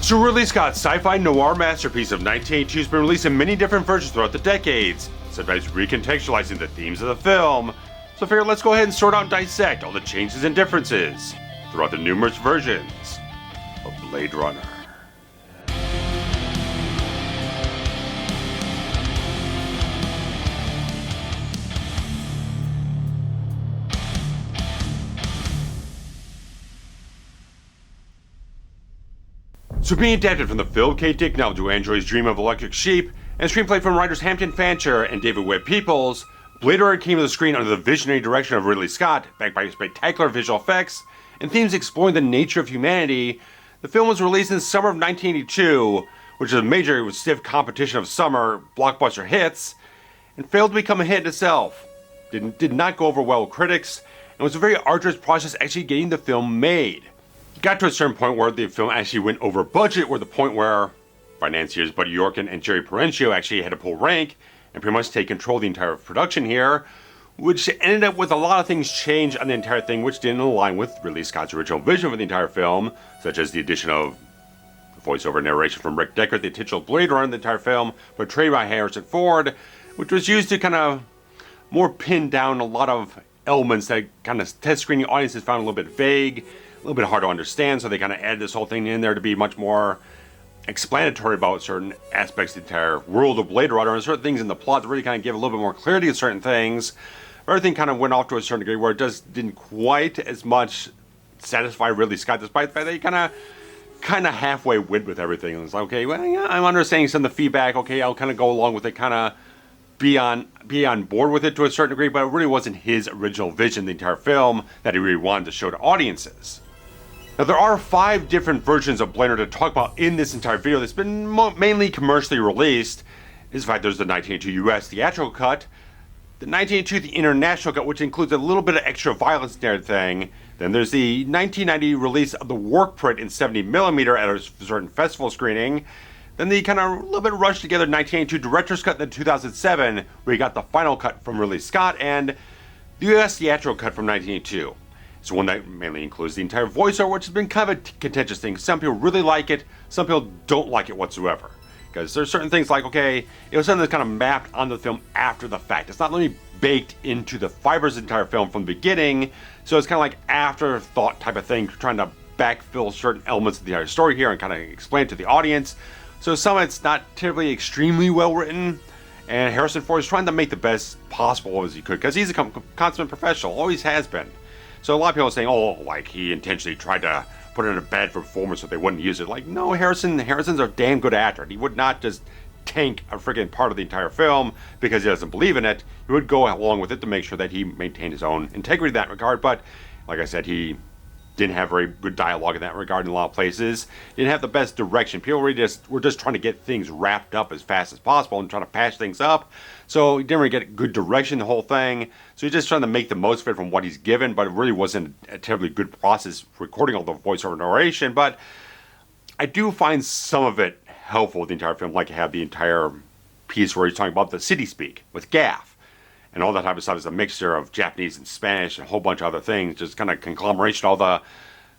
So Ridley Scott's sci-fi noir masterpiece of 1982 has been released in many different versions throughout the decades, sometimes recontextualizing the themes of the film. So I figured let's go ahead and sort out and dissect all the changes and differences throughout the numerous versions of Blade Runner. So being adapted from the Philip K. Dick novel To Android's Dream of Electric Sheep, and screenplay from writers Hampton Fancher and David Webb Peoples, Blade Runner came to the screen under the visionary direction of Ridley Scott, backed by spectacular visual effects and themes exploring the nature of humanity. The film was released in the summer of 1982, which is a major stiff competition of summer blockbuster hits, and failed to become a hit itself. Did not go over well with critics, and was a very arduous process actually getting the film made. It got to a certain point where the film actually went over budget, where the point where financiers Buddy Yorkin and Jerry Perenchio actually had to pull rank and pretty much take control of the entire production here, which ended up with a lot of things change on the entire thing, which didn't align with Ridley Scott's original vision for the entire film, such as the addition of voiceover narration from Rick Deckard, the titular Blade Runner in the entire film, portrayed by Harrison Ford, which was used to kind of more pin down a lot of elements that kind of test screening audiences found a little bit vague, a little bit hard to understand, so they kind of added this whole thing in there to be much more explanatory about certain aspects of the entire world of Blade Runner and certain things in the plot to really kind of give a little bit more clarity to certain things. Everything kind of went off to a certain degree where it just didn't quite as much satisfy Ridley Scott, despite the fact that he kind of halfway went with everything. It was like, okay, well, yeah, I'm understanding some of the feedback. Okay, I'll kind of go along with it, kind of be on board with it to a certain degree, but it really wasn't his original vision, the entire film, that he really wanted to show to audiences. Now, there are 5 different versions of Blade Runner to talk about in this entire video that's been mainly commercially released. In fact, there's the 1982 US Theatrical Cut, the 1982 the International Cut, which includes a little bit of extra violence and everything. Then there's the 1990 release of the Workprint in 70mm at a certain festival screening. Then the kind of a little bit rushed together 1982 Director's Cut, then 2007, where you got the final cut from Ridley Scott, and the US Theatrical Cut from 1982. It's one that mainly includes the entire voiceover, which has been kind of a contentious thing. Some people really like it, some people don't like it whatsoever. Because there's certain things like, okay, it was something that's kind of mapped on the film after the fact. It's not really baked into the fibers of the entire film from the beginning, so it's kind of like afterthought type of thing, trying to backfill certain elements of the entire story here and kind of explain it to the audience. So some of it's not terribly extremely well written, and Harrison Ford is trying to make the best possible as he could, because he's a consummate professional, always has been. So a lot of people are saying, oh, like he intentionally tried to put in a bad performance so they wouldn't use it. Like, no, Harrison's a damn good actor. He would not just tank a freaking part of the entire film because he doesn't believe in it. He would go along with it to make sure that he maintained his own integrity in that regard. But like I said, he didn't have very good dialogue in that regard in a lot of places. Didn't have the best direction. People were just trying to get things wrapped up as fast as possible and trying to patch things up. So he didn't really get good direction the whole thing. So he's just trying to make the most of it from what he's given, but it really wasn't a terribly good process recording all the voiceover narration. But I do find some of it helpful with the entire film, like I have the entire piece where he's talking about the city speak with Gaff. And all that type of stuff is a mixture of Japanese and Spanish and a whole bunch of other things, just kind of conglomeration of all the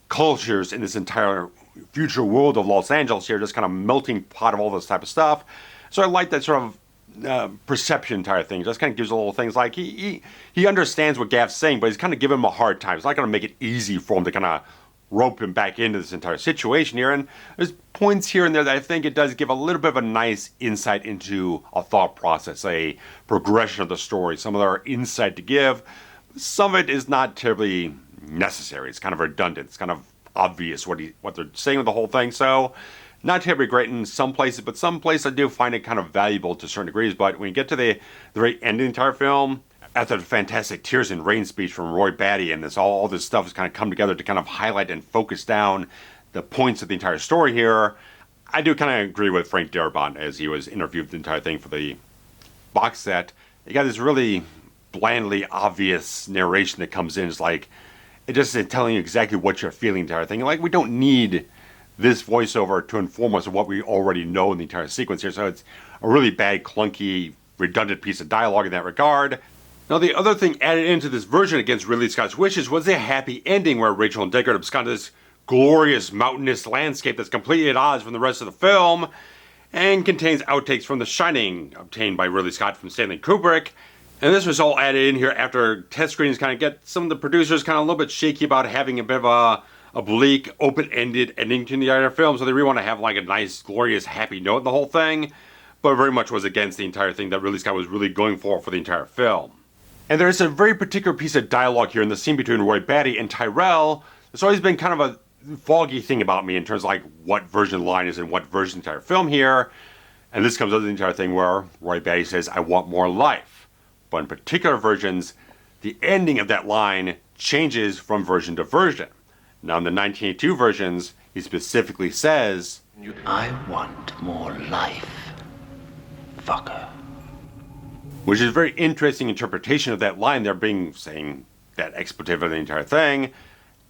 cultures in this entire future world of Los Angeles here, just kind of melting pot of all this type of stuff. So I like that sort of perception entire thing. Just kind of gives a little things like he understands what Gaff's saying, but he's kind of giving him a hard time. It's not going to make it easy for him to kind of rope him back into this entire situation here. And there's points here and there that I think it does give a little bit of a nice insight into a thought process, a progression of the story, some of their insight to give. Some of it is not terribly necessary. It's kind of redundant. It's kind of obvious what they're saying with the whole thing. So not terribly great in some places, but some places I do find it kind of valuable to certain degrees. But when you get to the very end of the entire film, after the fantastic Tears in Rain speech from Roy Batty, and all this stuff has kind of come together to kind of highlight and focus down the points of the entire story here, I do kind of agree with Frank Darabont as he was interviewed the entire thing for the box set. You got this really blandly obvious narration that comes in. It's like, it just is telling you exactly what you're feeling the entire thing. Like, we don't need this voiceover to inform us of what we already know in the entire sequence here. So it's a really bad, clunky, redundant piece of dialogue in that regard. Now, the other thing added into this version against Ridley Scott's wishes was a happy ending where Rachel and Deckard abscond to this glorious mountainous landscape that's completely at odds from the rest of the film, and contains outtakes from The Shining, obtained by Ridley Scott from Stanley Kubrick. And this was all added in here after test screenings kind of get some of the producers kind of a little bit shaky about having a bit of a bleak, open-ended ending to the entire film, so they really want to have like a nice, glorious, happy note in the whole thing, but very much was against the entire thing that Ridley Scott was really going for the entire film. And there's a very particular piece of dialogue here in the scene between Roy Batty and Tyrell. It's always been kind of a foggy thing about me in terms of like what version line is in what version of the entire film here. And this comes out of the entire thing where Roy Batty says, "I want more life." But in particular versions, the ending of that line changes from version to version. Now in the 1982 versions, he specifically says, "I want more life, fucker." Which is a very interesting interpretation of that line there, saying that expletive of the entire thing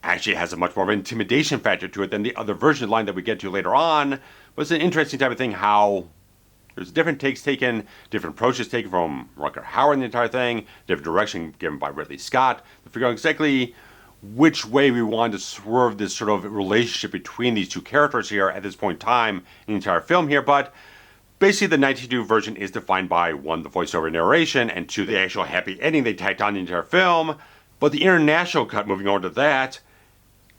actually has a much more of an intimidation factor to it than the other version line that we get to later on. But it's an interesting type of thing how there's different takes taken, different approaches taken from Rutger Hauer in the entire thing, different direction given by Ridley Scott to figure out exactly which way we wanted to swerve this sort of relationship between these two characters here at this point in time in the entire film here. But basically the 1982 version is defined by, one, the voiceover narration, and two, the actual happy ending they tacked on the entire film. But the international cut, moving on to that,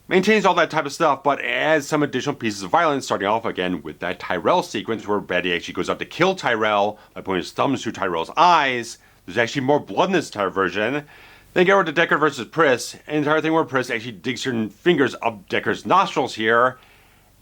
maintains all that type of stuff, but adds some additional pieces of violence, starting off again with that Tyrell sequence where Batty actually goes out to kill Tyrell by putting his thumbs through Tyrell's eyes. There's actually more blood in this entire version. Then get over to Deckard versus Pris, an entire thing where Pris actually digs her fingers up Deckard's nostrils here,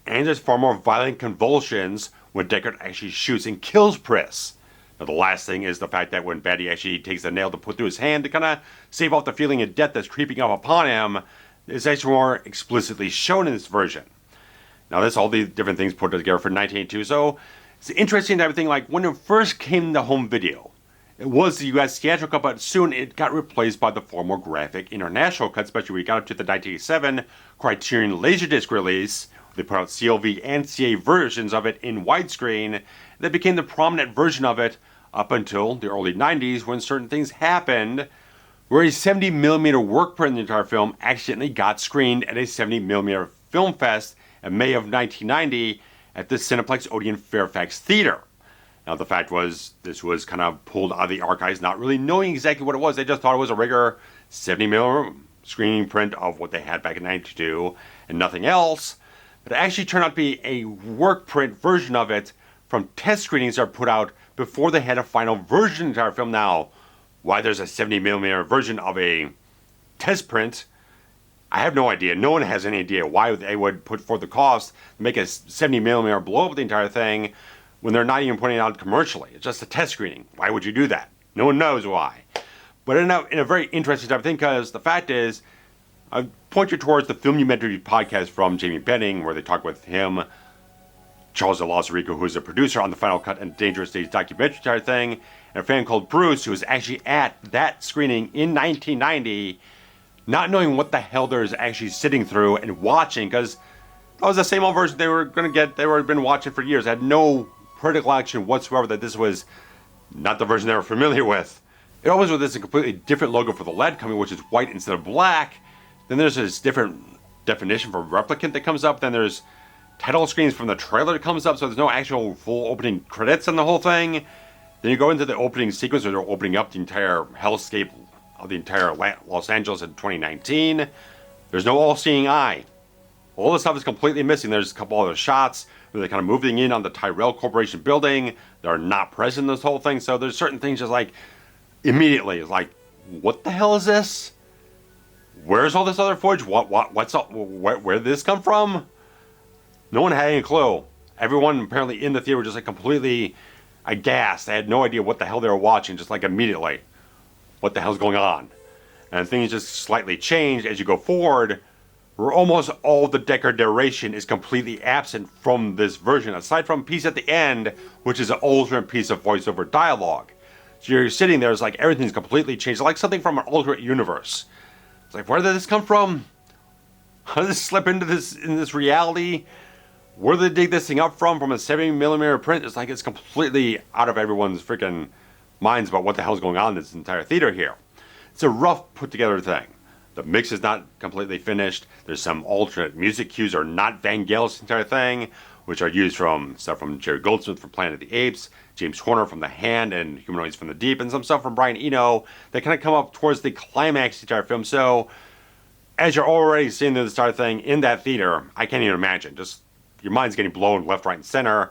and there's far more violent convulsions when Deckard actually shoots and kills Pris. Now the last thing is the fact that when Batty actually takes the nail to put through his hand to kind of save off the feeling of death that's creeping up upon him, is actually more explicitly shown in this version. Now that's all the different things put together for 1982, so it's interesting type of thing, like when it first came to home video, it was the US theatrical cut, but soon it got replaced by the far more graphic international cut, especially when we got up to the 1987 Criterion Laserdisc release. They put out CLV and CA versions of it in widescreen. That became the prominent version of it up until the early 90s when certain things happened, where a 70mm work print in the entire film accidentally got screened at a 70mm film fest in May of 1990 at the Cineplex Odeon Fairfax Theater. Now the fact was, this was kind of pulled out of the archives, not really knowing exactly what it was. They just thought it was a regular 70mm screening print of what they had back in 92 and nothing else. But it actually turned out to be a work print version of it from test screenings that were put out before they had a final version of the entire film. Now, why there's a 70mm version of a test print, I have no idea. No one has any idea why they would put forth the cost to make a 70mm blow up the entire thing when they're not even putting it out commercially. It's just a test screening. Why would you do that? No one knows why. But in a very interesting type of thing, because the fact is, I point you towards the Filmumentaries podcast from Jamie Benning, where they talk with him, Charles Elazarico, who is a producer on the Final Cut and Dangerous Days documentary entire thing, and a fan called Bruce, who was actually at that screening in 1990, not knowing what the hell they're actually sitting through and watching, because that was the same old version they were going to get, they were been watching for years. They had no predilection whatsoever that this was not the version they were familiar with. It always with this a completely different logo for the LED coming, which is white instead of black. Then there's this different definition for replicant that comes up. Then there's title screens from the trailer that comes up, so there's no actual full opening credits on the whole thing. Then you go into the opening sequence where they're opening up the entire hellscape of the entire Los Angeles in 2019. There's no all-seeing eye. All this stuff is completely missing. There's a couple other shots where they're kind of moving in on the Tyrell Corporation building. They're not present in this whole thing, so there's certain things just like, immediately, it's like, what the hell is this? Where's all this other footage? What's up? Where did this come from? No one had any clue. Everyone apparently in the theater was just like completely aghast. They had no idea what the hell they were watching, just like immediately. What the hell's going on? And things just slightly changed as you go forward, where almost all the Deckard narration is completely absent from this version, aside from a piece at the end, which is an alternate piece of voiceover dialogue. So you're sitting there, it's like everything's completely changed, like something from an alternate universe. It's like, where did this come from? How did this slip into this reality? Where did they dig this thing up from a 70mm print? It's like it's completely out of everyone's freaking minds about what the hell's going on in this entire theater here. It's a rough put together thing. The mix is not completely finished. There's some alternate music cues are not Vangelis' entire thing, which are used from stuff from Jerry Goldsmith from Planet of the Apes, James Horner from The Hand and Humanoids from the Deep, and some stuff from Brian Eno that kind of come up towards the climax of the entire film. So, as you're already seeing the entire thing in that theater, I can't even imagine. Just, your mind's getting blown left, right, and center.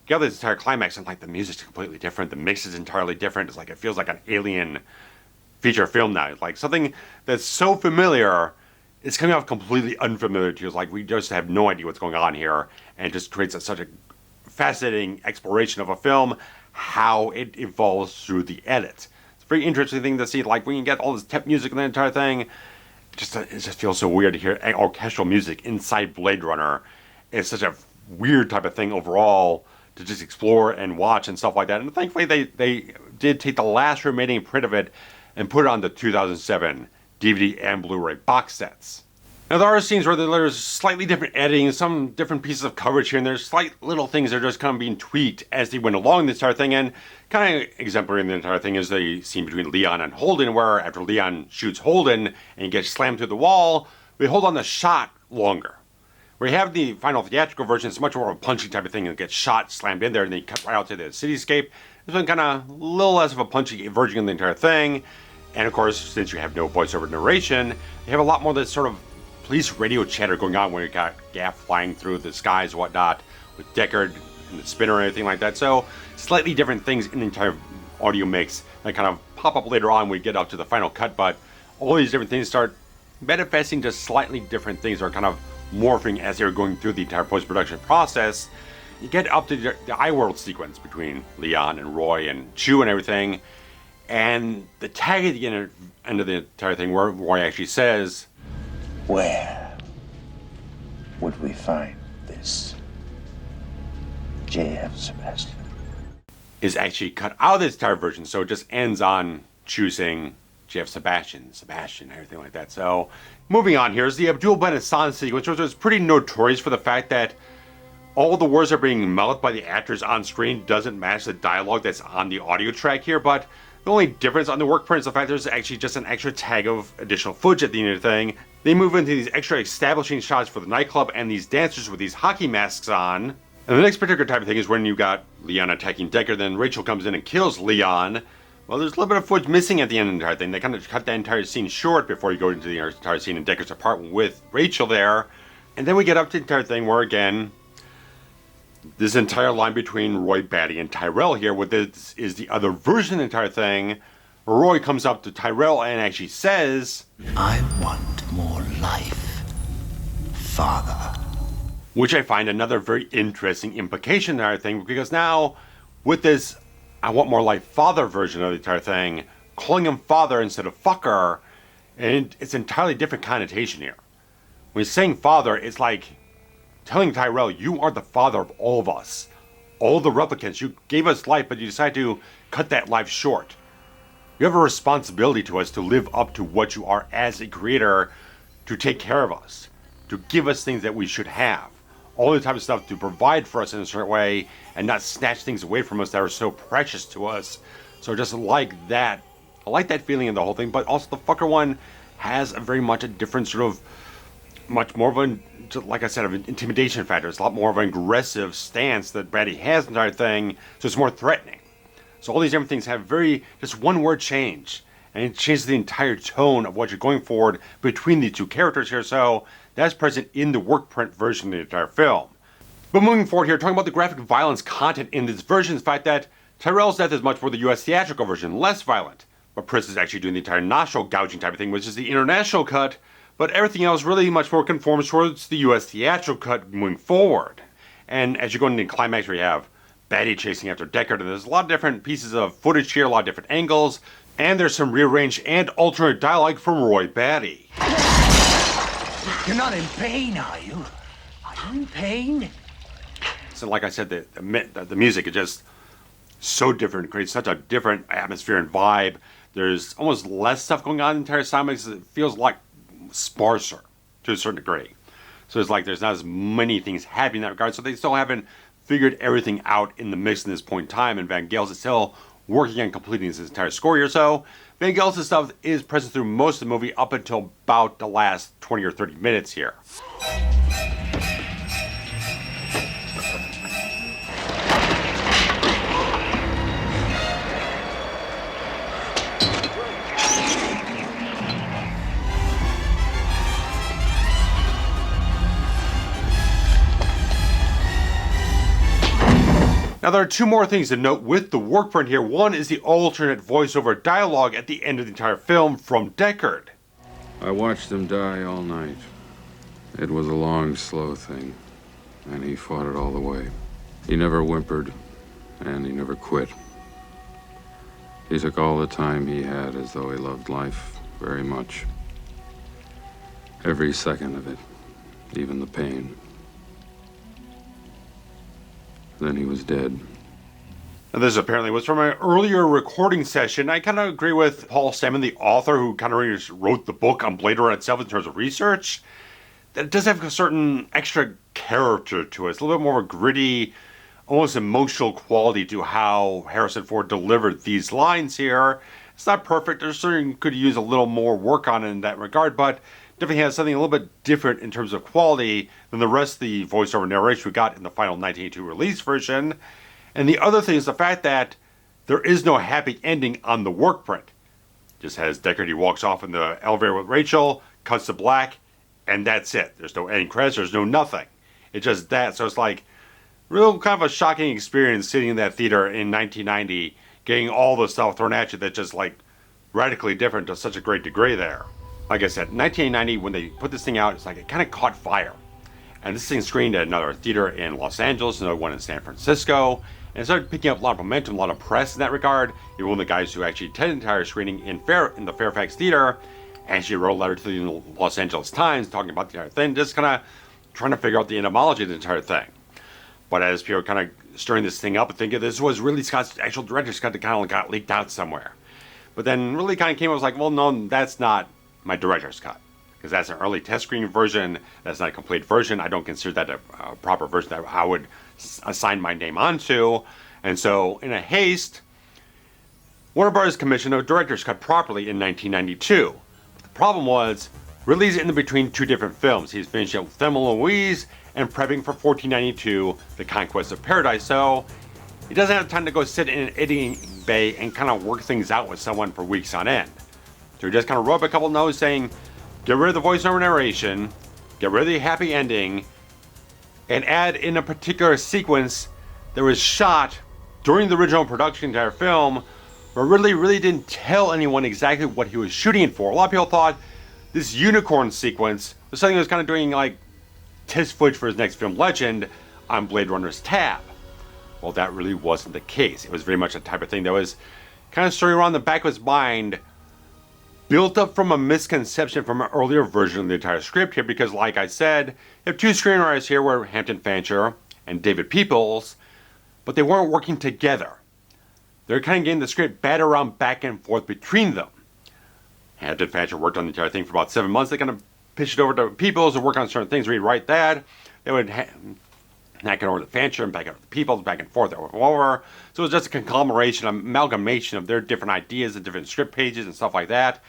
You get this entire climax, and like the music's completely different, the mix is entirely different. It's like, it feels like an alien feature film now. It's like something that's so familiar, it's coming off completely unfamiliar to you. It's like we just have no idea what's going on here, and it just creates such a fascinating exploration of a film, how it evolves through the edit. It's a very interesting thing to see. Like when you get all this temp music in the entire thing, it just feels so weird to hear orchestral music inside Blade Runner. It's such a weird type of thing overall to just explore and watch and stuff like that. And thankfully they did take the last remaining print of it and put it on the 2007 DVD and Blu-ray box sets. Now there are scenes where there's slightly different editing, some different pieces of coverage here, and there's slight little things that are just kind of being tweaked as they went along the entire thing, and kind of exemplary the entire thing is the scene between Leon and Holden, where after Leon shoots Holden and he gets slammed through the wall, we hold on the shot longer. Where you have the final theatrical version, it's much more of a punching type of thing, and gets shot, slammed in there, and then you cut right out to the cityscape. This one kind of a little less of a punching version of the entire thing. And of course, since you have no voiceover narration, you have a lot more of this sort of police radio chatter going on when you got Gaff flying through the skies and whatnot, with Deckard and the spinner and everything like that. So, slightly different things in the entire audio mix that kind of pop up later on when we get up to the final cut, but all these different things start manifesting to slightly different things that are kind of morphing as they're going through the entire post-production process. You get up to the iWorld sequence between Leon and Roy and Chew and everything, and the tag at the end of the entire thing where Roy actually says, Where would we find this J.F. Sebastian? Is actually cut out of this entire version, so it just ends on choosing J.F. Sebastian, everything like that. So, moving on here is the Abdul Ben Hassan sequence, which was pretty notorious for the fact that all the words are being mouthed by the actors on screen doesn't match the dialogue that's on the audio track here, but the only difference on the Workprint is the fact there's actually just an extra tag of additional footage at the end of the thing. They move into these extra establishing shots for the nightclub and these dancers with these hockey masks on. And the next particular type of thing is when you got Leon attacking Deckard, then Rachel comes in and kills Leon. Well, there's a little bit of footage missing at the end of the entire thing. They kind of cut that entire scene short before you go into the entire scene in Deckard's apartment with Rachel there. And then we get up to the entire thing where, again, this entire line between Roy Batty and Tyrell here, with this is the other version of the entire thing. Roy comes up to Tyrell and actually says, I want more life, Father. Which I find another very interesting implication in the entire thing, because now, with this I want more life Father version of the entire thing, calling him Father instead of fucker, and it's entirely different connotation here. When he's saying Father, it's like telling Tyrell, you are the father of all of us. All the replicants, you gave us life, but you decided to cut that life short. You have a responsibility to us to live up to what you are as a creator, to take care of us, to give us things that we should have. All the type of stuff to provide for us in a certain way, and not snatch things away from us that are so precious to us. So just like that, I like that feeling in the whole thing, but also the fucker one has a very much a different sort of, much more of an, like I said, of an intimidation factor. It's a lot more of an aggressive stance that Batty has in the entire thing, so it's more threatening. So all these different things have very, just one word change, and it changes the entire tone of what you're going forward between the two characters here, so that's present in the Workprint version of the entire film. But moving forward here, talking about the graphic violence content in this version, the fact that Tyrell's death is much more the US theatrical version, less violent. But Pris is actually doing the entire nostril gouging type of thing, which is the international cut, but everything else really much more conforms towards the US theatrical cut moving forward. And as you go into the climax where you have Batty chasing after Deckard, and there's a lot of different pieces of footage here, a lot of different angles, and there's some rearranged and alternate dialogue from Roy Batty. You're not in pain, are you? Are you in pain? So like I said, the music is just so different. It creates such a different atmosphere and vibe. There's almost less stuff going on in the entire sound mix. It feels like sparser to a certain degree. So it's like there's not as many things happening in that regard. So they still haven't figured everything out in the mix at this point in time. And Vangelis is still working on completing this entire score here. So Van Gelson's stuff is present through most of the movie up until about the last 20 or 30 minutes here. Now, there are two more things to note with the Workprint here. One is the alternate voiceover dialogue at the end of the entire film from Deckard. I watched him die all night. It was a long, slow thing, and he fought it all the way. He never whimpered, and he never quit. He took all the time he had as though he loved life very much. Every second of it, even the pain. Then he was dead. Now, this apparently was from an earlier recording session. I kind of agree with Paul Simon, the author, who kind of wrote the book on Blade Runner itself in terms of research. That it does have a certain extra character to it. It's a little bit more of a gritty, almost emotional quality to how Harrison Ford delivered these lines here. It's not perfect. There's certainly could use a little more work on it in that regard, but definitely has something a little bit different in terms of quality than the rest of the voiceover narration we got in the final 1982 release version. And the other thing is the fact that there is no happy ending on the Workprint. Just has Deckard, he walks off in the elevator with Rachel, cuts to black, and that's it. There's no end credits, there's no nothing. It's just that. So it's like real kind of a shocking experience sitting in that theater in 1990, getting all the stuff thrown at you that's just like radically different to such a great degree there. Like I said, 1990, when they put this thing out, it's like it kind of caught fire. And this thing screened at another theater in Los Angeles, another one in San Francisco, and it started picking up a lot of momentum, a lot of press in that regard. You're one of the guys who actually attended the entire screening in the Fairfax Theater, and she wrote a letter to the Los Angeles Times talking about the entire thing, just kind of trying to figure out the etymology of the entire thing. But as people kind of stirring this thing up and thinking this was Ridley Scott's actual director's cut that kind of got leaked out somewhere. But then really kind of came, I was like, well, no, that's not my director's cut, because that's an early test screening version. That's not a complete version. I don't consider that a proper version that I would assign my name onto. And so, in a haste, Warner Bros. Commissioned a director's cut properly in 1992. But the problem was, Ridley's in between two different films. He's finishing up Thelma and Louise and prepping for 1492, The Conquest of Paradise. So he doesn't have time to go sit in an editing bay and kind of work things out with someone for weeks on end. So he just kind of wrote up a couple notes saying, get rid of the voiceover narration, get rid of the happy ending, and add in a particular sequence that was shot during the original production of the entire film, where Ridley really didn't tell anyone exactly what he was shooting it for. A lot of people thought this unicorn sequence was something that was kind of doing like test footage for his next film, Legend, on Blade Runner's tab. Well, that really wasn't the case. It was very much the type of thing that was kind of stirring around the back of his mind, built up from a misconception from an earlier version of the entire script here, because like I said, you have two screenwriters here were Hampton Fancher and David Peoples, but they weren't working together. They're kind of getting the script batted around back and forth between them. Hampton Fancher worked on the entire thing for about 7 months. They kind of pitched it over to Peoples to work on certain things, rewrite that. They would knock it over to Fancher and back over to Peoples, back and forth over. So it was just a conglomeration, amalgamation of their different ideas and different script pages and stuff like that.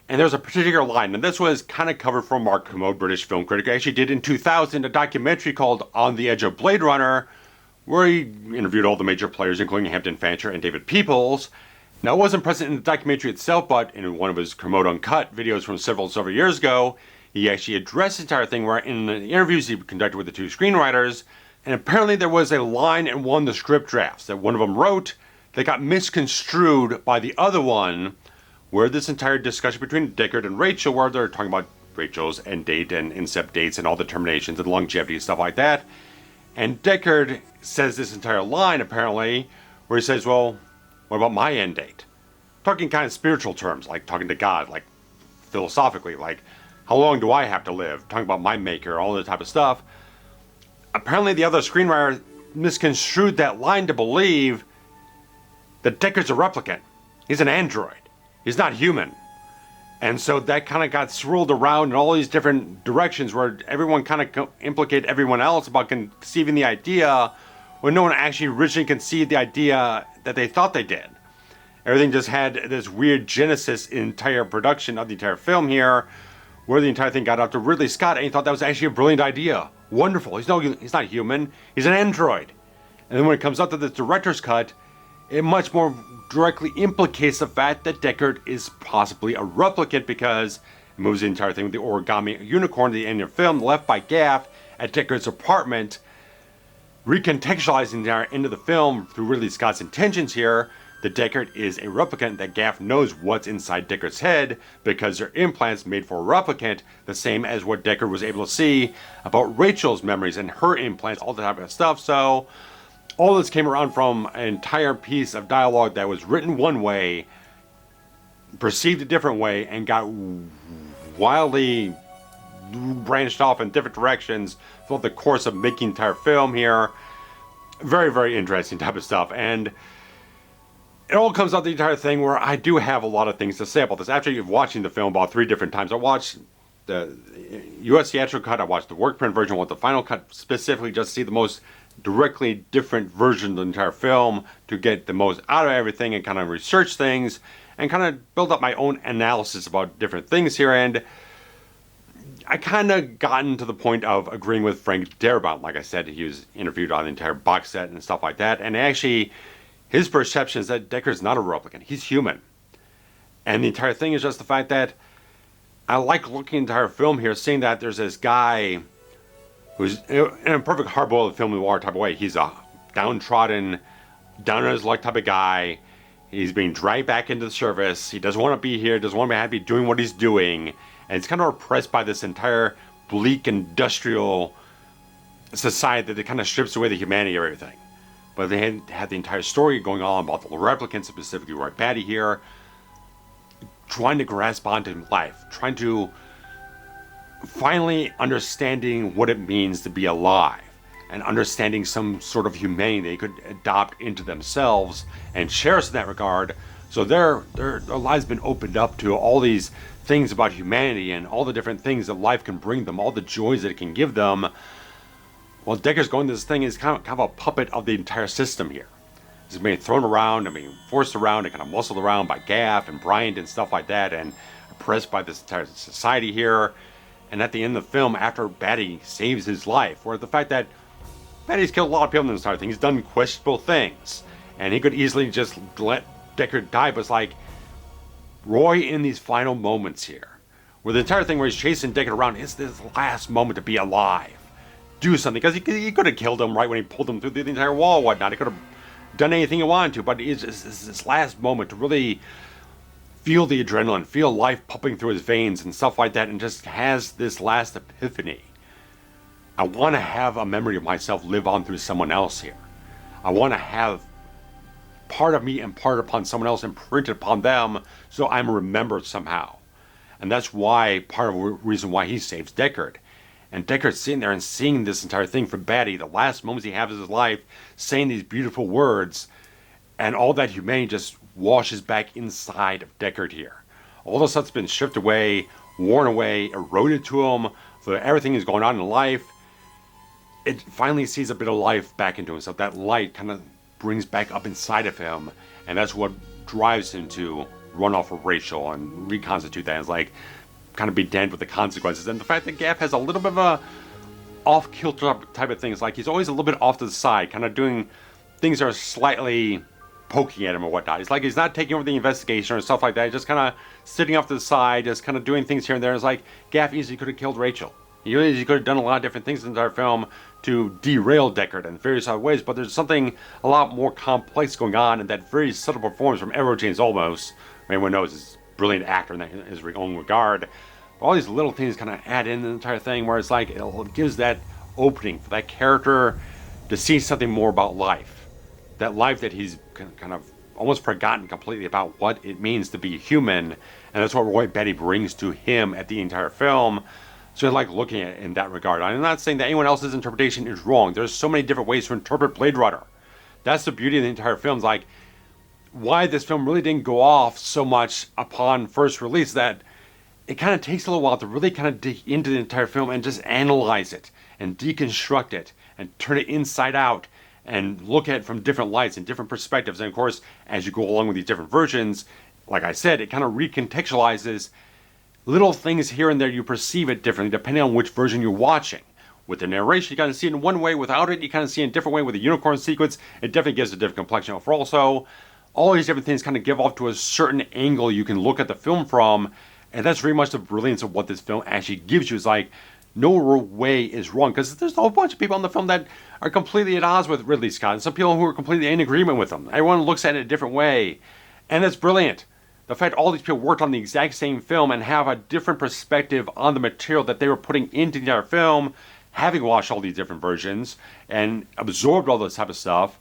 And there's a particular line, and this was kind of covered from Mark Kermode, British film critic. He actually did in 2000 a documentary called On the Edge of Blade Runner, where he interviewed all the major players, including Hampton Fancher and David Peoples. Now, it wasn't present in the documentary itself, but in one of his Kermode Uncut videos from several years ago, he actually addressed the entire thing, where in the interviews he conducted with the two screenwriters, and apparently there was a line in one of the script drafts that one of them wrote that got misconstrued by the other one, where this entire discussion between Deckard and Rachel, where they're talking about Rachel's end date and incept dates and all the terminations and longevity and stuff like that. And Deckard says this entire line, apparently, where he says, well, what about my end date? Talking kind of spiritual terms, like talking to God, like philosophically, like how long do I have to live? Talking about my maker, all that type of stuff. Apparently the other screenwriter misconstrued that line to believe that Deckard's a replicant. He's an android. He's not human. And so that kind of got swirled around in all these different directions, where everyone kind of implicated everyone else about conceiving the idea when no one actually originally conceived the idea that they thought they did. Everything just had this weird genesis entire production of the entire film here, where the entire thing got out to Ridley Scott, and he thought that was actually a brilliant idea. Wonderful. He's not human. He's an android. And then when it comes up to the director's cut, it much more directly implicates the fact that Deckard is possibly a replicant, because it moves the entire thing with the origami unicorn at the end of the film, left by Gaff at Deckard's apartment, recontextualizing the entire end of the film through Ridley Scott's intentions here. That Deckard is a replicant, that Gaff knows what's inside Deckard's head because they're implants made for a replicant, the same as what Deckard was able to see about Rachel's memories and her implants, all that type of stuff. So all this came around from an entire piece of dialogue that was written one way, perceived a different way, and got wildly branched off in different directions throughout the course of making the entire film here. Very, very interesting type of stuff. And it all comes out the entire thing where I do have a lot of things to say about this. After watching the film about 3 different times, I watched the US Theatrical Cut, I watched the Workprint version, I watched the Final Cut specifically just to see the most directly different version of the entire film, to get the most out of everything and kind of research things and kind of build up my own analysis about different things here. And I kind of gotten to the point of agreeing with Frank Darabont. Like I said, he was interviewed on the entire box set and stuff like that, and actually his perception is that Deckard's not a replicant. He's human. And the entire thing is just the fact that I like looking at the entire film here, seeing that there's this guy who's in a perfect hard-boiled film noir type of way. He's a downtrodden, down on his luck type of guy. He's being dragged back into the service. He doesn't want to be here, doesn't want to be doing what he's doing. And he's kind of oppressed by this entire bleak industrial society that kind of strips away the humanity of everything. But they had the entire story going on about the replicants, specifically Roy Batty here, trying to grasp onto life, trying to finally understanding what it means to be alive, and understanding some sort of humanity they could adopt into themselves and cherish in that regard. So their lives have been opened up to all these things about humanity and all the different things that life can bring them, all the joys that it can give them. Well, Deckard's going to this thing is kind of a puppet of the entire system here. He's being thrown around and being forced around and kind of muscled around by Gaff and Bryant and stuff like that, and oppressed by this entire society here. And at the end of the film, after Batty saves his life, where the fact that Batty's killed a lot of people in this entire thing, he's done questionable things, and he could easily just let Deckard die, but it's like Roy in these final moments here, where the entire thing where he's chasing Deckard around, it's this last moment to be alive. Do something, because he could have killed him right when he pulled him through the entire wall and whatnot. He could have done anything he wanted to, but it's this last moment to really feel the adrenaline, feel life pumping through his veins and stuff like that, and just has this last epiphany. I want to have a memory of myself live on through someone else here. I want to have part of me imparted upon someone else, imprinted upon them, so I'm remembered somehow. And that's why, part of the reason why he saves Deckard. And Deckard's sitting there and seeing this entire thing from Batty, the last moments he has of his life, saying these beautiful words, and all that humanity just washes back inside of Deckard here. All the stuff's been stripped away, worn away, eroded to him, so everything is going on in life. It finally sees a bit of life back into himself. That light kind of brings back up inside of him, and that's what drives him to run off of Rachel and reconstitute that. It's like, kind of be damned with the consequences. And the fact that Gaff has a little bit of a off-kilter type of thing. It's like he's always a little bit off to the side, kind of doing things that are slightly poking at him or whatnot. It's like he's not taking over the investigation or stuff like that. He's just kind of sitting off to the side, just kind of doing things here and there. It's like Gaff easily could have killed Rachel. He could have done a lot of different things in our film to derail Deckard in various other ways, but there's something a lot more complex going on in that very subtle performance from Edward James Olmos. Everyone knows he's a brilliant actor in his own regard. All these little things kind of add in the entire thing, where it's like it gives that opening for that character to see something more about life. That life that he's kind of almost forgotten completely about what it means to be human. And that's what Roy Batty brings to him at the entire film. So I like looking at it in that regard. I'm not saying that anyone else's interpretation is wrong. There's so many different ways to interpret Blade Runner. That's the beauty of the entire film. It's like why this film really didn't go off so much upon first release, that it kind of takes a little while to really kind of dig into the entire film and just analyze it and deconstruct it and turn it inside out and look at it from different lights and different perspectives. And of course, as you go along with these different versions, like I said, it kind of recontextualizes little things here and there. You perceive it differently depending on which version you're watching. With the narration, you kind of see it in one way. Without it, you kind of see it in a different way. With the unicorn sequence, it definitely gives a different complexion overall. So all these different things kind of give off to a certain angle you can look at the film from. And that's very much the brilliance of what this film actually gives you. It's like, no way is wrong, because there's a whole bunch of people in the film that are completely at odds with Ridley Scott, and some people who are completely in agreement with him. Everyone looks at it a different way, and that's brilliant. The fact all these people worked on the exact same film and have a different perspective on the material that they were putting into the entire film, having watched all these different versions and absorbed all this type of stuff,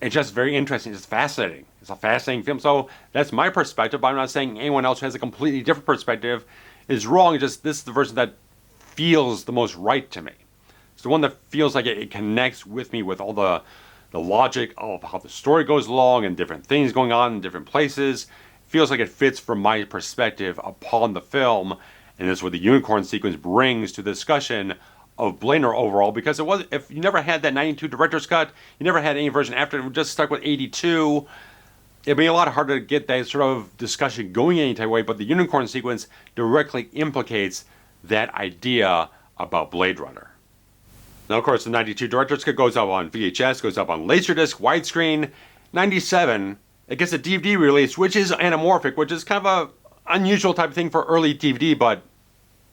it's just very interesting. It's fascinating. It's a fascinating film. So that's my perspective, but I'm not saying anyone else who has a completely different perspective is wrong. It's just this is the version that feels the most right to me. It's the one that feels like it connects with me with all the logic of how the story goes along and different things going on in different places. It feels like it fits from my perspective upon the film, and this is what the unicorn sequence brings to the discussion of Blade Runner overall, because it was, if you never had that 92 director's cut, you never had any version after, it just stuck with 82, it'd be a lot harder to get that sort of discussion going any type of way, but the unicorn sequence directly implicates that idea about Blade Runner. Now, of course, the 92 director's cut goes up on VHS, goes up on Laserdisc, widescreen. 97, it gets a DVD release, which is anamorphic, which is kind of a unusual type of thing for early DVD, but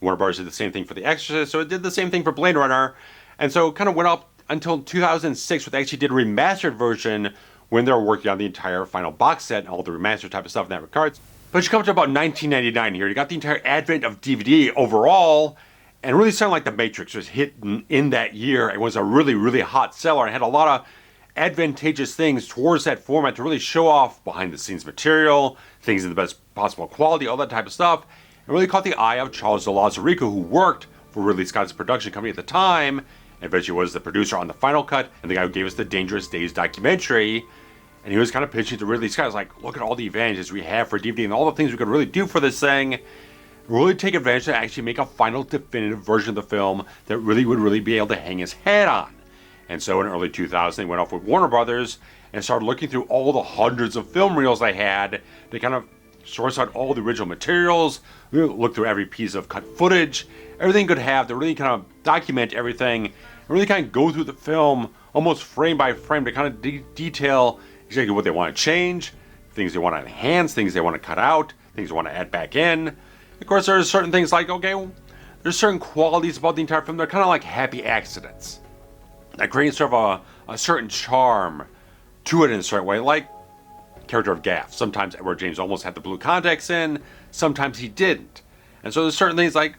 Warner Bros. Did the same thing for The Exorcist, so it did the same thing for Blade Runner, and so it kind of went up until 2006, where they actually did a remastered version when they were working on the entire final box set and all the remastered type of stuff in that regard. But you come to about 1999 here, you got the entire advent of DVD overall, and really something like The Matrix was hit in that year. It was a really, really hot seller and had a lot of advantageous things towards that format to really show off behind-the-scenes material, things in the best possible quality, all that type of stuff. It really caught the eye of Charles de Lauzirika, who worked for Ridley Scott's production company at the time, and eventually was the producer on the final cut, and the guy who gave us the Dangerous Days documentary. And he was kind of pitching to Ridley Scott. He was like, look at all the advantages we have for DVD and all the things we could really do for this thing. Really take advantage to actually make a final definitive version of the film that really would really be able to hang his hat on. And so in early 2000, they went off with Warner Brothers and started looking through all the hundreds of film reels they had to kind of source out all the original materials, look through every piece of cut footage, everything could have to really kind of document everything, and really kind of go through the film almost frame by frame to kind of detail exactly what they want to change, things they want to enhance, things they want to cut out, things they want to add back in. Of course, there's certain things like, okay, well, there's certain qualities about the entire film that are kind of like happy accidents that create sort of a certain charm to it in a certain way, like character of Gaff. Sometimes Edward James almost had the blue contacts in, sometimes he didn't. And so there's certain things like,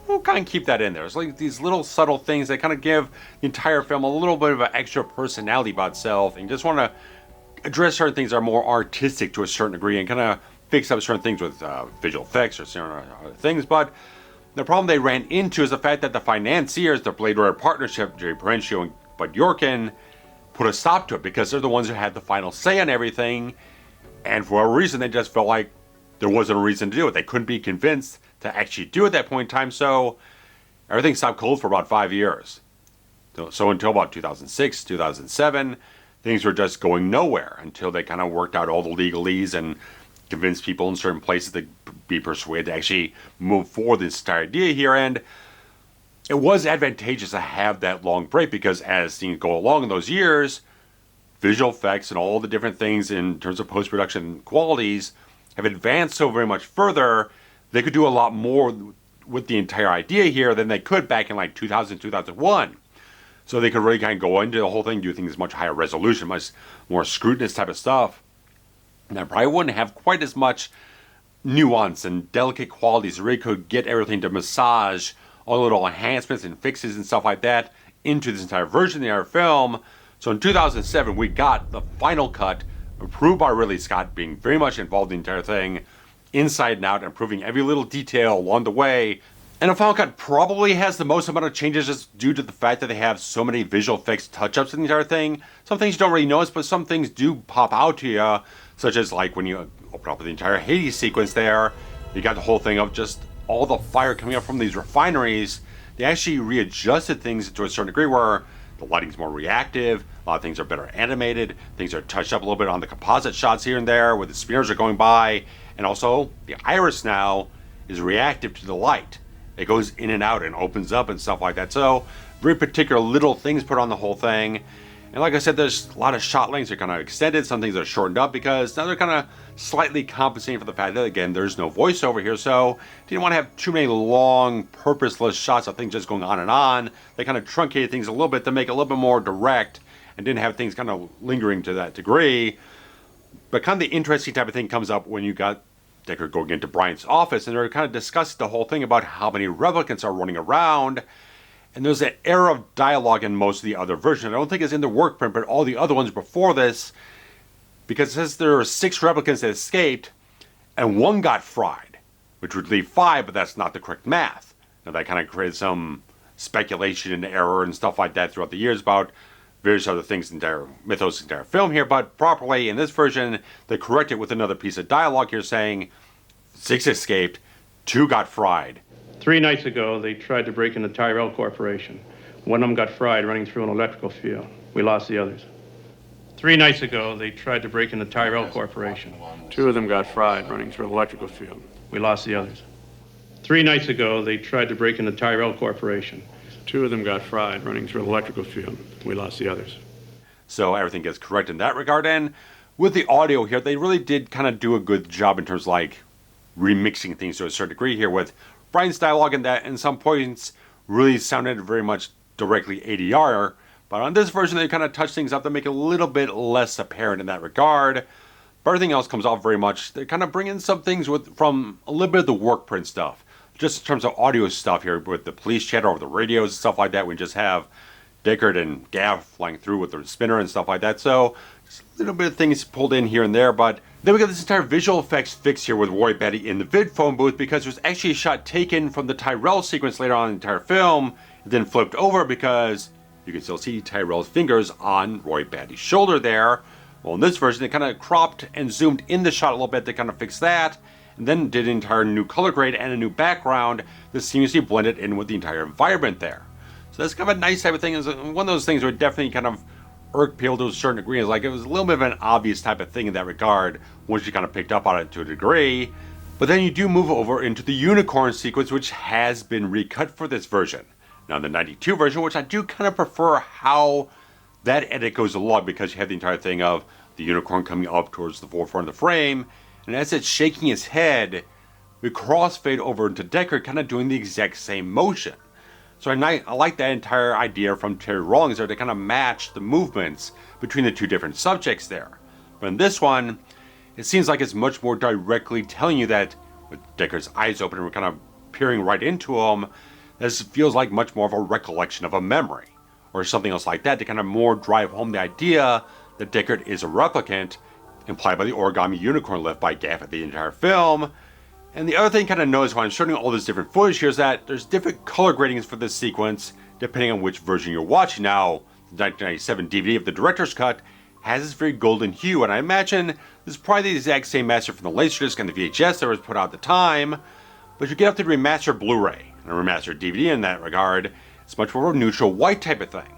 we'll kind of keep that in there. It's like these little subtle things that kind of give the entire film a little bit of an extra personality about itself, and you just want to address certain things that are more artistic to a certain degree and kind of fix up certain things with visual effects or certain other things. But the problem they ran into is the fact that the financiers, the Blade Runner partnership, Jerry Perenchio and Bud Yorkin, put a stop to it because they're the ones who had the final say on everything, and for a reason they just felt like there wasn't a reason to do it. They couldn't be convinced to actually do it at that point in time, so everything stopped cold for about 5 years. So until about 2006, 2007, things were just going nowhere until they kind of worked out all the legalese and convinced people in certain places to be persuaded to actually move forward this entire idea here. And it was advantageous to have that long break because as things go along in those years, visual effects and all the different things in terms of post-production qualities have advanced so very much further, they could do a lot more with the entire idea here than they could back in like 2000, 2001. So they could really kind of go into the whole thing, do things much higher resolution, much more scrutinous type of stuff. And I probably wouldn't have quite as much nuance and delicate qualities. It really could get everything to massage all the little enhancements and fixes and stuff like that into this entire version of our film. So in 2007, we got the final cut approved by Ridley Scott, being very much involved in the entire thing, inside and out, improving every little detail along the way. And the final cut probably has the most amount of changes just due to the fact that they have so many visual effects touch-ups in the entire thing. Some things you don't really notice, but some things do pop out to you, such as like when you open up the entire Hades sequence there, you got the whole thing of just all the fire coming up from these refineries. They actually readjusted things to a certain degree where the lighting's more reactive, A lot of things are better animated. Things are touched up a little bit on the composite shots here and there where the spinners are going by. And also, the iris now is reactive to the light. It goes in and out and opens up and stuff like that. So, very particular little things put on the whole thing. And like I said, there's a lot of shot lengths are kind of extended. Some things are shortened up because now they're kind of slightly compensating for the fact that, again, there's no voiceover here. So, didn't want to have too many long, purposeless shots of things just going on and on. They kind of truncated things a little bit to make it a little bit more direct and didn't have things kind of lingering to that degree. But kind of the interesting type of thing comes up when you got Deckard going into Bryant's office, and they're kind of discussing the whole thing about how many replicants are running around. And there's an error of dialogue in most of the other versions. I don't think it's in the Workprint, but all the other ones before this, because it says there are 6 replicants that escaped, and 1 got fried, which would leave 5, but that's not the correct math. Now that kind of created some speculation and error and stuff like that throughout the years about various other things in the mythos, entire film here, but properly in this version, they correct it with another piece of dialogue here saying 6 escaped, 2 got fried. 3 nights ago, they tried to break into Tyrell Corporation. One of them got fried running through an electrical field. We lost the others. 3 nights ago, they tried to break into Tyrell Corporation. 2 of them got fried running through an electrical field. We lost the others. 3 nights ago, they tried to break into Tyrell Corporation. 2 of them got fried running through an electrical field. We lost the others. So everything gets correct in that regard. And with the audio here, they really did kind of do a good job in terms of like remixing things to a certain degree here with Brian's dialogue, and that in some points really sounded very much directly ADR. But on this version, they kind of touch things up to make it a little bit less apparent in that regard. But everything else comes off very much. They kind of bring in some things from a little bit of the Workprint stuff. Just in terms of audio stuff here with the police chatter over the radios and stuff like that. We just have Deckard and Gav flying through with the spinner and stuff like that. So just a little bit of things pulled in here and there. But then we got this entire visual effects fix here with Roy Batty in the vid phone booth, because there's actually a shot taken from the Tyrell sequence later on in the entire film, and then flipped over because you can still see Tyrell's fingers on Roy Batty's shoulder there. Well, in this version, they kind of cropped and zoomed in the shot a little bit to kind of fix that, and then did an entire new color grade and a new background that seamlessly blended in with the entire environment there. So that's kind of a nice type of thing. It's one of those things where it definitely kind of irked people to a certain degree. It's like it was a little bit of an obvious type of thing in that regard once you kind of picked up on it to a degree. But then you do move over into the unicorn sequence, which has been recut for this version. Now in the 92 version, which I do kind of prefer how that edit goes along, because you have the entire thing of the unicorn coming up towards the forefront of the frame, and as it's shaking his head, we crossfade over into Deckard kind of doing the exact same motion. So I like that entire idea from Terry Rawlings there to kind of match the movements between the two different subjects there. But in this one, it seems like it's much more directly telling you that with Deckard's eyes open and we're kind of peering right into him, this feels like much more of a recollection of a memory or something else like that to kind of more drive home the idea that Deckard is a replicant, implied by the origami unicorn left by Gaff at the entire film. And the other thing kind of notice when I'm showing all this different footage here is that there's different color gradings for this sequence depending on which version you're watching. Now, the 1997 DVD of the director's cut has this very golden hue, and I imagine this is probably the exact same master from the Laserdisc and the VHS that was put out at the time. But you get up to the remastered Blu-ray and a remastered DVD in that regard, it's much more of a neutral white type of thing.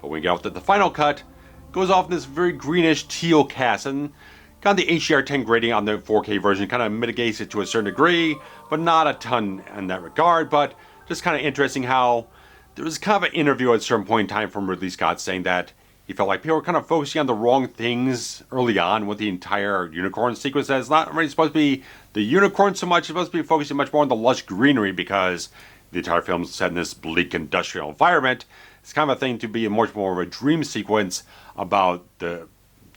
But when you get off to the final cut, it goes off in this very greenish teal cast, and kind of the HDR10 grading on the 4K version kind of mitigates it to a certain degree, but not a ton in that regard. But just kind of interesting how there was kind of an interview at a certain point in time from Ridley Scott saying that he felt like people were kind of focusing on the wrong things early on with the entire unicorn sequence. That it's not really supposed to be the unicorn so much, it's supposed to be focusing much more on the lush greenery because the entire film is set in this bleak industrial environment. It's kind of a thing to be much more of a dream sequence about the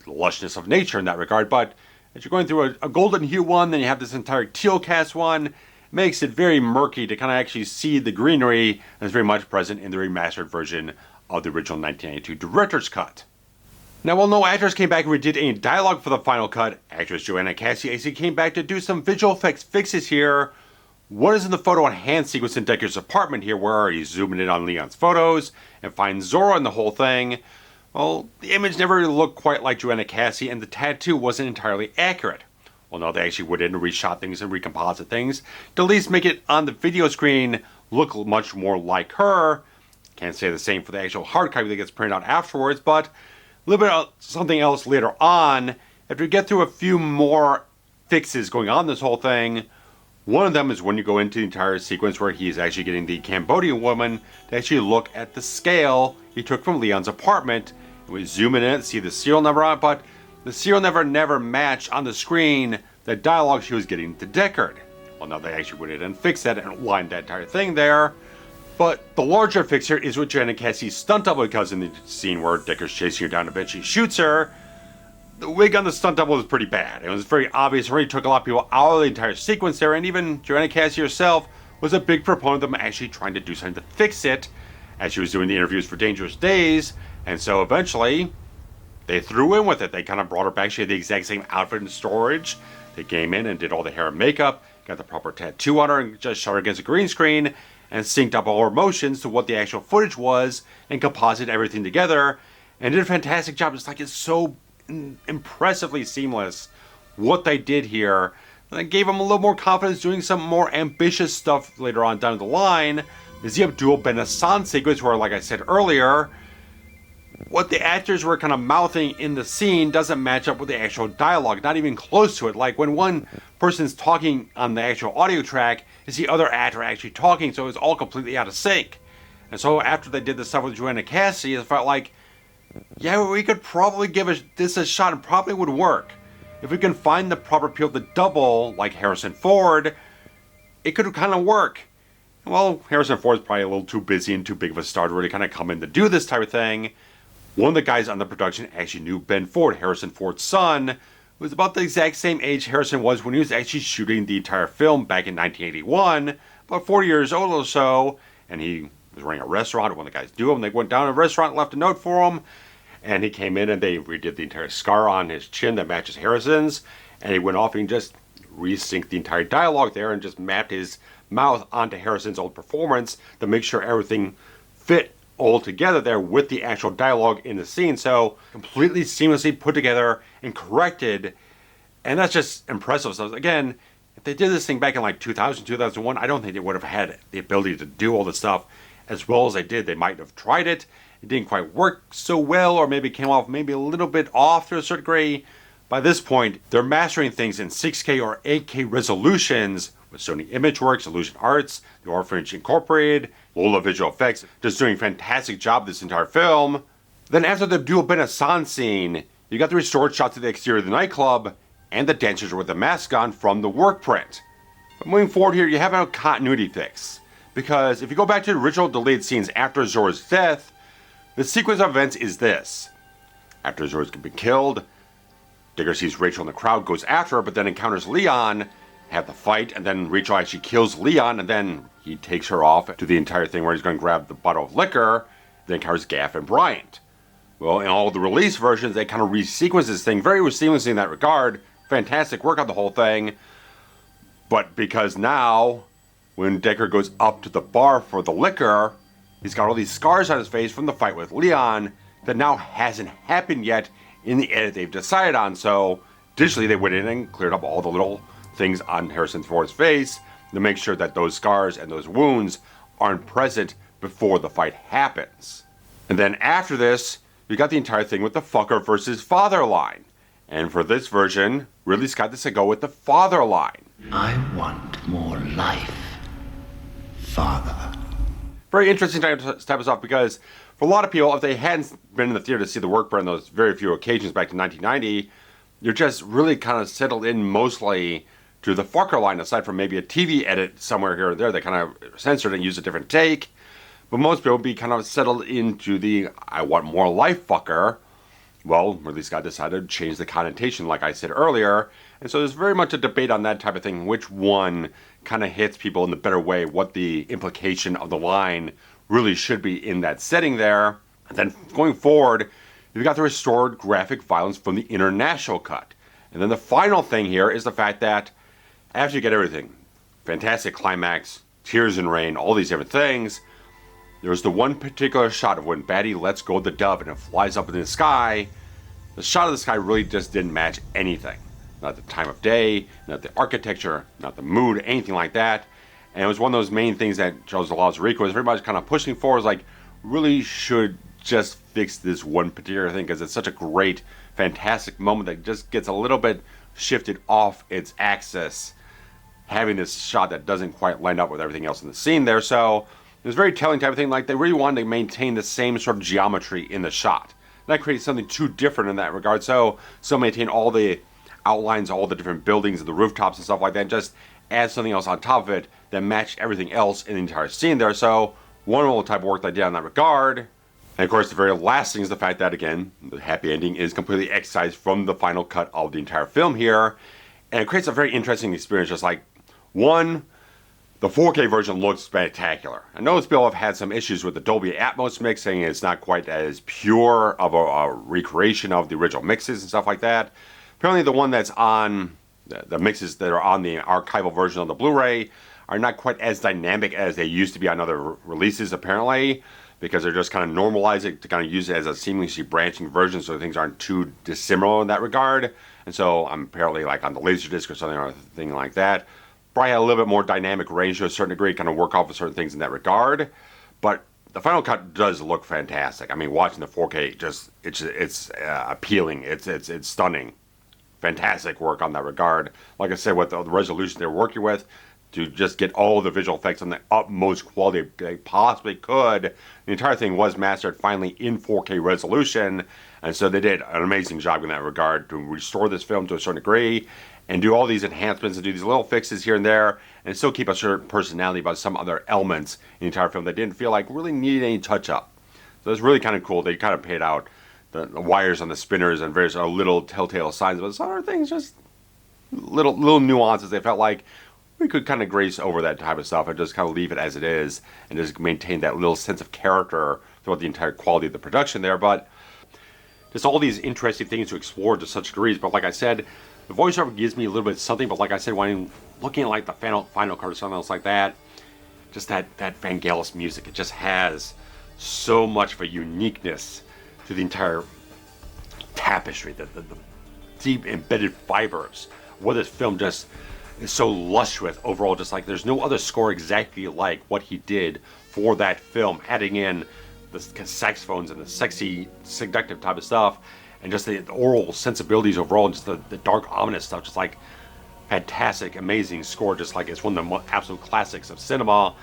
lushness of nature in that regard. But as you're going through a golden hue one, then you have this entire teal cast one, it makes it very murky to kind of actually see the greenery that's very much present in the remastered version of the original 1992 director's cut. Now, while no actors came back and redid any dialogue for the final cut, actress Joanna Cassie actually came back to do some visual effects fixes here. One is in the photo on hand sequence in Deckard's apartment here, where he's zooming in on Leon's photos and finds Zora in the whole thing. Well, the image never really looked quite like Joanna Cassie, and the tattoo wasn't entirely accurate. Well, no, they actually went in and reshot things and recomposite things to at least make it on the video screen look much more like her. Can't say the same for the actual hard copy that gets printed out afterwards, but little bit of something else later on. After you get through a few more fixes going on this whole thing, one of them is when you go into the entire sequence where he's actually getting the Cambodian woman to actually look at the scale he took from Leon's apartment. And we zoom in and see the serial number on it, but the serial number never matched on the screen the dialogue she was getting to Deckard. Well, now they actually went in and fixed that and lined that entire thing there. But the larger fix here is with Joanna Cassie's stunt double, because in the scene where Deckard's chasing her down, eventually shoots her, the wig on the stunt double was pretty bad. It was very obvious. It really took a lot of people out of the entire sequence there, and even Joanna Cassie herself was a big proponent of them actually trying to do something to fix it as she was doing the interviews for Dangerous Days. And so eventually, they threw in with it. They kind of brought her back. She had the exact same outfit in storage. They came in and did all the hair and makeup, got the proper tattoo on her, and just shot her against a green screen, and synced up all her motions to what the actual footage was, and composited everything together, and did a fantastic job. It's so impressively seamless what they did here. And it gave them a little more confidence doing some more ambitious stuff later on down the line. Is the Abdul Ben Hassan sequence where, like I said earlier, what the actors were kind of mouthing in the scene doesn't match up with the actual dialogue, not even close to it. Like when one person's talking on the actual audio track, is the other actor actually talking, so it's all completely out of sync. And so after they did the stuff with Joanna Cassidy, it felt like, yeah, we could probably give this a shot and probably would work. If we can find the proper people to double, like Harrison Ford, it could kind of work. Well, Harrison Ford's probably a little too busy and too big of a star to really kind of come in to do this type of thing. One of the guys on the production actually knew Ben Ford, Harrison Ford's son, who was about the exact same age Harrison was when he was actually shooting the entire film back in 1981, about 40 years old or so, and he was running a restaurant. When the guys knew him, they went down to a restaurant and left a note for him, and he came in and they redid the entire scar on his chin that matches Harrison's, and he went off and just resynced the entire dialogue there and just mapped his mouth onto Harrison's old performance to make sure everything fit all together there with the actual dialogue in the scene. So completely seamlessly put together and corrected, and that's just impressive. So again, if they did this thing back in like 2000, 2001, I don't think they would have had the ability to do all this stuff as well as they did. They might have tried it. It didn't quite work so well, or maybe came off maybe a little bit off to a certain degree. By this point, they're mastering things in 6K or 8K resolutions with Sony Imageworks, Illusion Arts, the Orphanage Incorporated, Lola Visual Effects, just doing a fantastic job this entire film. Then after the Abdul Ben Hassan scene, you got the restored shots of the exterior of the nightclub and the dancers with the mask on from the Workprint. But moving forward here, you have a continuity fix. Because if you go back to the original deleted scenes after Zora's death, the sequence of events is this. After Zora's been killed, Digger sees Rachel in the crowd, goes after her, but then encounters Leon, have the fight, and then Rachel actually kills Leon, and then he takes her off to the entire thing where he's going to grab the bottle of liquor, then encounters Gaff and Bryant. Well, in all the release versions, they kind of resequence this thing very seamlessly in that regard. Fantastic work on the whole thing. But because now, when Deckard goes up to the bar for the liquor, he's got all these scars on his face from the fight with Leon that now hasn't happened yet in the edit they've decided on. So digitally they went in and cleared up all the little things on Harrison Ford's face to make sure that those scars and those wounds aren't present before the fight happens. And then after this, you got the entire thing with the fucker versus father line. And for this version, Ridley Scott decided to go with the father line. I want more life, Father. Very interesting time to step us off, because for a lot of people, if they hadn't been in the theater to see the Workprint on those very few occasions back in 1990, you're just really kind of settled in mostly to the fucker line, aside from maybe a TV edit somewhere here or there. They kind of censored and used a different take. But most people be kind of settled into the I want more life fucker. Well, Ridley Scott decided to change the connotation, like I said earlier. And so there's very much a debate on that type of thing, which one kind of hits people in the better way, what the implication of the line really should be in that setting there. And then going forward, you've got the restored graphic violence from the international cut. And then the final thing here is the fact that after you get everything, fantastic climax, tears and rain, all these different things, there's the one particular shot of when Batty lets go of the dove and it flies up in the sky. The shot of the sky really just didn't match anything. Not the time of day, not the architecture, not the mood, anything like that. And it was one of those main things that Charles Lazzarico was very much kind of pushing for, is like, really should just fix this one particular thing, because it's such a great, fantastic moment that just gets a little bit shifted off its axis, having this shot that doesn't quite line up with everything else in the scene there. So it was very telling type of thing. Like, they really wanted to maintain the same sort of geometry in the shot. That creates something too different in that regard. So still maintain all the outlines, all the different buildings and the rooftops and stuff like that, and just add something else on top of it that matched everything else in the entire scene there. So wonderful type of work they did in that regard. And of course, the very last thing is the fact that, again, the happy ending is completely excised from the final cut of the entire film here. And it creates a very interesting experience. Just like, one, the 4K version looks spectacular. I know people have had some issues with the Dolby Atmos mix, saying it's not quite as pure of a recreation of the original mixes and stuff like that. Apparently the one that's on, the mixes that are on the archival version of the Blu-ray are not quite as dynamic as they used to be on other releases, apparently, because they're just kind of normalizing to kind of use it as a seamlessly branching version, so things aren't too dissimilar in that regard. And so I'm apparently like on the Laserdisc or something, or a thing like that, probably had a little bit more dynamic range to a certain degree, kind of work off of certain things in that regard. But the final cut does look fantastic. I mean, watching the 4K, just it's appealing. It's stunning. Fantastic work on that regard. Like I said, with the resolution they're working with, to just get all the visual effects on the utmost quality they possibly could. The entire thing was mastered finally in 4K resolution, and so they did an amazing job in that regard to restore this film to a certain degree and do all these enhancements and do these little fixes here and there and still keep a certain personality about some other elements in the entire film that didn't feel like really needed any touch-up. So it's really kind of cool. They kind of paid out the wires on the spinners and various little telltale signs, but some other things, just little nuances they felt like we could kind of grace over that type of stuff and just kind of leave it as it is and just maintain that little sense of character throughout the entire quality of the production there. But just all these interesting things to explore to such degrees. But like I said, the voiceover gives me a little bit of something, but like I said, when looking at like the final cut or something else like that, just that Vangelis music, it just has so much of a uniqueness to the entire tapestry, the deep embedded fibers, what this film just is so lush with overall. Just like there's no other score exactly like what he did for that film, adding in the saxophones and the sexy, seductive type of stuff, and just the oral sensibilities overall, and just the dark, ominous stuff. Just like fantastic, amazing score. Just like it's one of the absolute classics of cinema.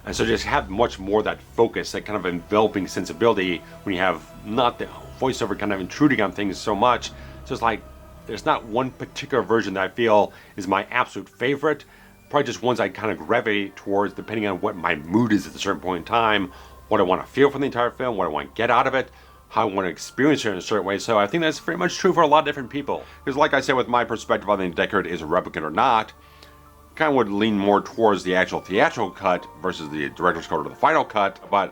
And so just have much more of that focus, that kind of enveloping sensibility when you have not the voiceover kind of intruding on things so much. So it's like there's not one particular version that I feel is my absolute favorite. Probably just ones I kind of gravitate towards depending on what my mood is at a certain point in time, what I want to feel from the entire film, what I want to get out of it, how I want to experience it in a certain way. So I think that's pretty much true for a lot of different people. Because like I said, with my perspective on the Deckard is a replicant or not, kind of would lean more towards the actual theatrical cut versus the director's cut or the final cut, but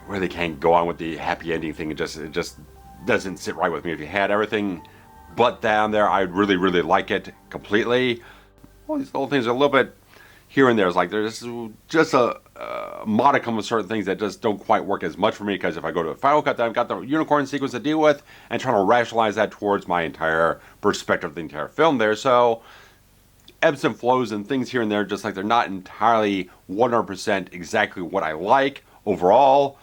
really can't go on with the happy ending thing. It just doesn't sit right with me. If you had everything but down there, I'd really like it completely. All these little things are a little bit here and there. It's like there's just a modicum of certain things that just don't quite work as much for me, because if I go to a final cut, then I've got the unicorn sequence to deal with and trying to rationalize that towards my entire perspective of the entire film there. So ebbs and flows and things here and there, just like they're not entirely 100% exactly what I like overall.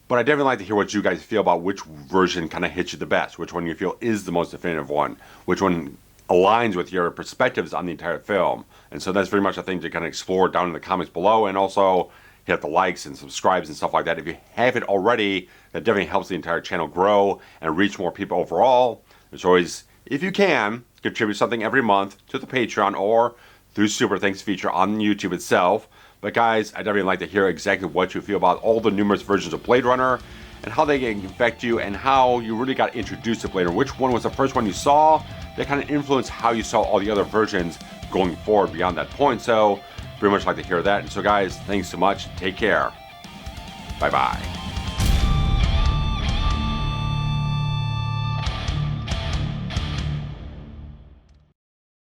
But I definitely like to hear what you guys feel about which version kind of hits you the best, which one you feel is the most definitive one, which one aligns with your perspectives on the entire film. And so that's very much a thing to kind of explore down in the comments below, and also hit the likes and subscribes and stuff like that. If you haven't already, that definitely helps the entire channel grow and reach more people overall. There's always, if you can, contribute something every month to the Patreon or through Super Thanks feature on YouTube itself. But guys, I'd definitely like to hear exactly what you feel about all the numerous versions of Blade Runner and how they can affect you and how you really got introduced to Blade Runner. Which one was the first one you saw that kind of influenced how you saw all the other versions going forward beyond that point. So very much like to hear that. And so guys, thanks so much. Take care. Bye-bye.